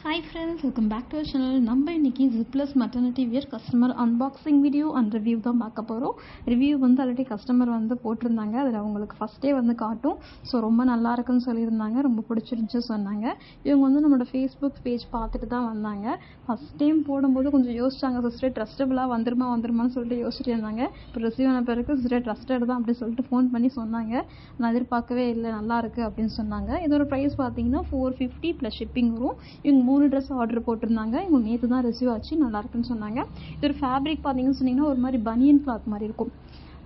Hi friends, welcome back to our channel. நம்ம இன்னைக்கு Zipless maternity wear customer unboxing video and review தான் பார்க்க போகிறோம். ரிவ்யூ வந்து ஆல்ரெடி கஸ்டமர் வந்து போட்டிருந்தாங்க. அதில் அவங்களுக்கு ஃபஸ்ட்டே வந்து காட்டும். ஸோ ரொம்ப நல்லா இருக்குன்னு சொல்லியிருந்தாங்க, ரொம்ப பிடிச்சிருந்துச்சு சொன்னாங்க. இவங்க வந்து நம்மளோட ஃபேஸ்புக் பேஜ் பார்த்துட்டு தான் வந்தாங்க. ஃபஸ்ட் டைம் போடும்போது கொஞ்சம் யோசிச்சாங்க, சிஸ்டர் ட்ரஸ்டபுளாக வந்துருமான்னு சொல்லிட்டு யோசிச்சுட்டு இருந்தாங்க. இப்போ ரிசீவ் ஆன பிறகு சிஸ்டர் ட்ரஸ்டட் தான் அப்படின்னு சொல்லிட்டு ஃபோன் பண்ணி சொன்னாங்க. நான் எதிர்பார்க்கவே இல்லை, நல்லா இருக்குது அப்படின்னு சொன்னாங்க. இதோட ப்ரைஸ் பார்த்தீங்கன்னா $450 ப்ளஸ் ஷிப்பிங் வரும். இவங்க 3 ட்ரெஸ் ஆர்டர் போட்டிருந்தாங்க. இவங்க நேற்று தான் ரிசீவ் ஆச்சு, நல்லா இருக்குன்னு சொன்னாங்க. இது ஒரு ஃபேப்ரிக் பார்த்தீங்கன்னு சொன்னீங்கன்னா ஒரு மாதிரி பனியன் கிளாத் மாதிரி இருக்கும்.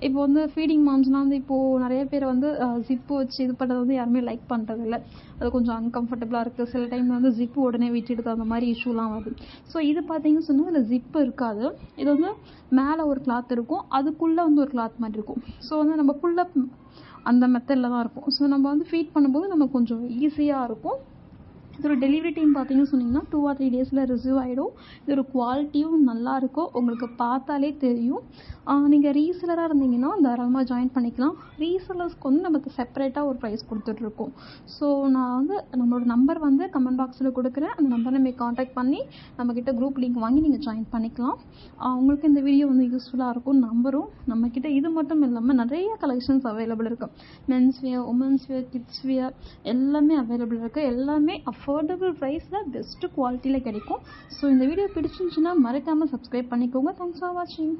இப்போ வந்து ஃபீடிங் மாம்ஸ்லாம் வந்து இப்போது நிறைய பேர் வந்து ஜிப்பு வச்சு இது பண்ணுறது வந்து யாருமே லைக் பண்ணுறது இல்லை. அது கொஞ்சம் அன்கம்ஃபர்டபுளாக இருக்குது. சில டைம் வந்து ஜிப்பு உடனே விட்டுடுது, அந்த மாதிரி இஷ்யூலாம் வருது. ஸோ இது பார்த்தீங்கன்னு சொன்னால் அதில் ஜிப்பு இருக்காது. இது வந்து மேலே ஒரு கிளாத் இருக்கும், அதுக்குள்ளே வந்து ஒரு கிளாத் மாதிரி இருக்கும். ஸோ வந்து நம்ம புல்லப் அந்த மெத்தடில் தான் இருக்கும். ஸோ நம்ம வந்து ஃபீட் பண்ணும்போது நமக்கு கொஞ்சம் ஈஸியாக இருக்கும். இதோட டெலிவரி டைம் பார்த்தீங்கன்னு சொன்னிங்கன்னா 2 or 3 டேஸில் ரிசீவ் ஆகிடும். இதோட குவாலிட்டியும் நல்லாயிருக்கும், உங்களுக்கு பார்த்தாலே தெரியும். நீங்கள் ரீசெலராக இருந்தீங்கன்னா தாராளமாக ஜாயின் பண்ணிக்கலாம். ரீசெலர்ஸ்க்கு வந்து நமக்கு செப்பரேட்டாக ஒரு ப்ரைஸ் கொடுத்துட்ருக்கோம். ஸோ நான் வந்து நம்மளோட நம்பர் வந்து கமெண்ட் பாக்ஸில் கொடுக்குறேன். அந்த நம்பரை நீங்கள் காண்டாக்ட் பண்ணி நம்மக்கிட்ட குரூப் லிங்க் வாங்கி நீங்கள் ஜாயின் பண்ணிக்கலாம். உங்களுக்கு இந்த வீடியோ வந்து யூஸ்ஃபுல்லாக இருக்கும் நம்பரும். நம்மக்கிட்ட இது மட்டும் இல்லாமல் நிறைய கலெக்ஷன்ஸ் அவைலபிள் இருக்குது. Men's wear, women's wear, kids wear எல்லாமே அவைலபிள் இருக்குது. எல்லாமே அஃபோர்டபுள் ப்ரைஸில் பெஸ்ட்டு குவாலிட்டியில் கிடைக்கும். ஸோ இந்த வீடியோ பிடிச்சிருந்துச்சுன்னா மறக்காமல் சப்ஸ்கிரைப் பண்ணிக்கோங்க. தேங்க்ஸ் ஃபார் வாட்சிங்.